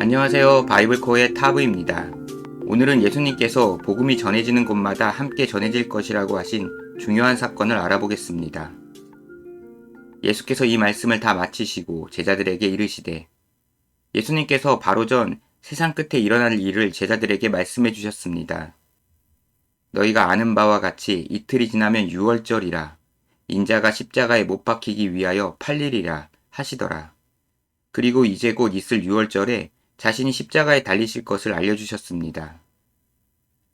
안녕하세요. 바이블코의 타브입니다. 오늘은 예수님께서 복음이 전해지는 곳마다 함께 전해질 것이라고 하신 중요한 사건을 알아보겠습니다. 예수께서 이 말씀을 다 마치시고 제자들에게 이르시되, 예수님께서 바로 전 세상 끝에 일어날 일을 제자들에게 말씀해 주셨습니다. 너희가 아는 바와 같이 이틀이 지나면 유월절이라, 인자가 십자가에 못 박히기 위하여 팔리리라 하시더라. 그리고 이제 곧 있을 유월절에 자신이 십자가에 달리실 것을 알려주셨습니다.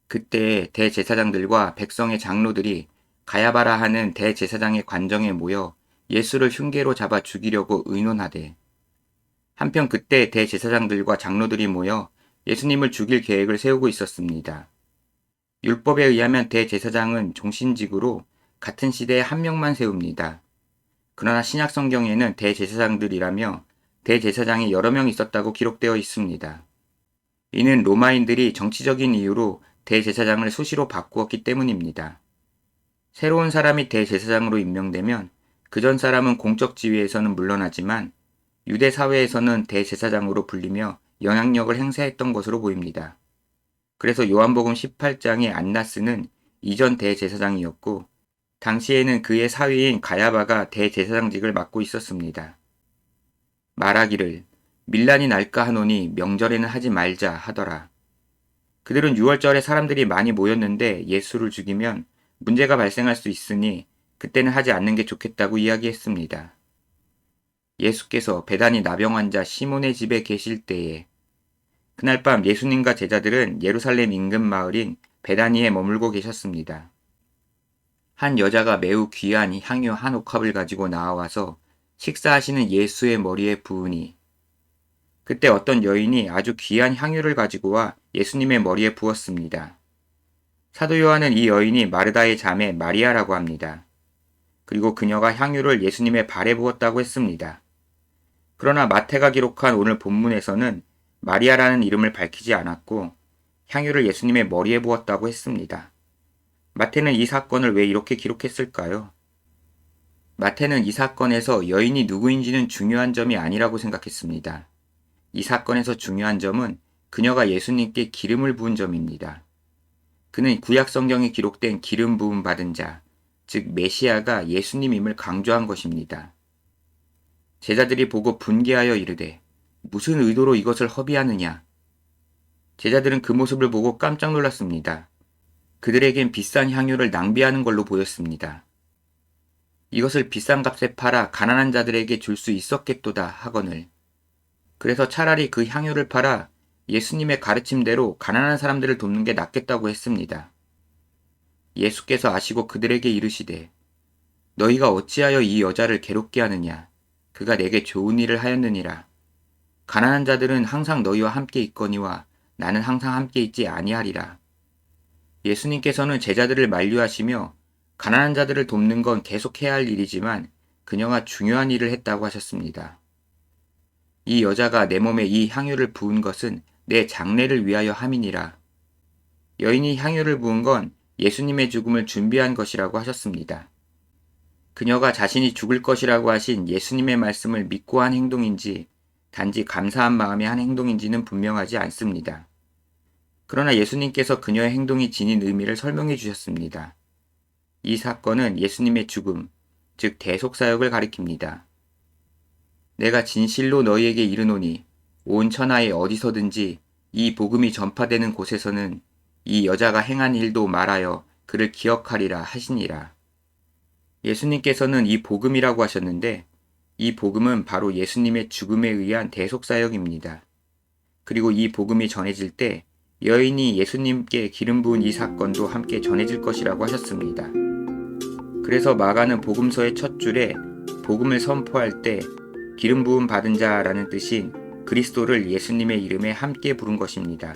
그때 대제사장들과 백성의 장로들이 가야바라 하는 대제사장의 관정에 모여 예수를 흉계로 잡아 죽이려고 의논하되, 한편 그때 대제사장들과 장로들이 모여 예수님을 죽일 계획을 세우고 있었습니다. 율법에 의하면 대제사장은 종신직으로 같은 시대에 한 명만 세웁니다. 그러나 신약 성경에는 대제사장들이라며 대제사장이 여러 명 있었다고 기록되어 있습니다. 이는 로마인들이 정치적인 이유로 대제사장을 수시로 바꾸었기 때문입니다. 새로운 사람이 대제사장으로 임명되면 그전 사람은 공적 지위에서는 물러나지만 유대 사회에서는 대제사장으로 불리며 영향력을 행사했던 것으로 보입니다. 그래서 요한복음 18장의 안나스는 이전 대제사장이었고 당시에는 그의 사위인 가야바가 대제사장직을 맡고 있었습니다. 말하기를 밀란이 날까 하노니 명절에는 하지 말자 하더라. 그들은 유월절에 사람들이 많이 모였는데 예수를 죽이면 문제가 발생할 수 있으니 그때는 하지 않는 게 좋겠다고 이야기했습니다. 예수께서 베다니 나병 환자 시몬의 집에 계실 때에 그날 밤 예수님과 제자들은 예루살렘 인근 마을인 베다니에 머물고 계셨습니다. 한 여자가 매우 귀한 향유 한 옥합을 가지고 나와서 식사하시는 예수의 머리에 부으니, 그때 어떤 여인이 아주 귀한 향유를 가지고 와 예수님의 머리에 부었습니다. 사도 요한은 이 여인이 마르다의 자매 마리아라고 합니다. 그리고 그녀가 향유를 예수님의 발에 부었다고 했습니다. 그러나 마태가 기록한 오늘 본문에서는 마리아라는 이름을 밝히지 않았고 향유를 예수님의 머리에 부었다고 했습니다. 마태는 이 사건을 왜 이렇게 기록했을까요? 마태는 이 사건에서 여인이 누구인지는 중요한 점이 아니라고 생각했습니다. 이 사건에서 중요한 점은 그녀가 예수님께 기름을 부은 점입니다. 그는 구약 성경에 기록된 기름 부음 받은 자, 즉 메시아가 예수님임을 강조한 것입니다. 제자들이 보고 분개하여 이르되, 무슨 의도로 이것을 허비하느냐? 제자들은 그 모습을 보고 깜짝 놀랐습니다. 그들에겐 비싼 향유를 낭비하는 걸로 보였습니다. 이것을 비싼 값에 팔아 가난한 자들에게 줄 수 있었겠도다 하거늘. 그래서 차라리 그 향유를 팔아 예수님의 가르침대로 가난한 사람들을 돕는 게 낫겠다고 했습니다. 예수께서 아시고 그들에게 이르시되, 너희가 어찌하여 이 여자를 괴롭게 하느냐? 그가 내게 좋은 일을 하였느니라. 가난한 자들은 항상 너희와 함께 있거니와 나는 항상 함께 있지 아니하리라. 예수님께서는 제자들을 만류하시며 가난한 자들을 돕는 건 계속해야 할 일이지만 그녀가 중요한 일을 했다고 하셨습니다. 이 여자가 내 몸에 이 향유를 부은 것은 내 장례를 위하여 함이니라. 여인이 향유를 부은 건 예수님의 죽음을 준비한 것이라고 하셨습니다. 그녀가 자신이 죽을 것이라고 하신 예수님의 말씀을 믿고 한 행동인지 단지 감사한 마음의 한 행동인지는 분명하지 않습니다. 그러나 예수님께서 그녀의 행동이 지닌 의미를 설명해 주셨습니다. 이 사건은 예수님의 죽음, 즉 대속사역을 가리킵니다. 내가 진실로 너희에게 이르노니 온 천하에 어디서든지 이 복음이 전파되는 곳에서는 이 여자가 행한 일도 말하여 그를 기억하리라 하시니라. 예수님께서는 이 복음이라고 하셨는데 이 복음은 바로 예수님의 죽음에 의한 대속사역입니다. 그리고 이 복음이 전해질 때 여인이 예수님께 기름 부은 이 사건도 함께 전해질 것이라고 하셨습니다. 그래서 마가는 복음서의 첫 줄에 복음을 선포할 때 기름 부음 받은 자라는 뜻인 그리스도를 예수님의 이름에 함께 부른 것입니다.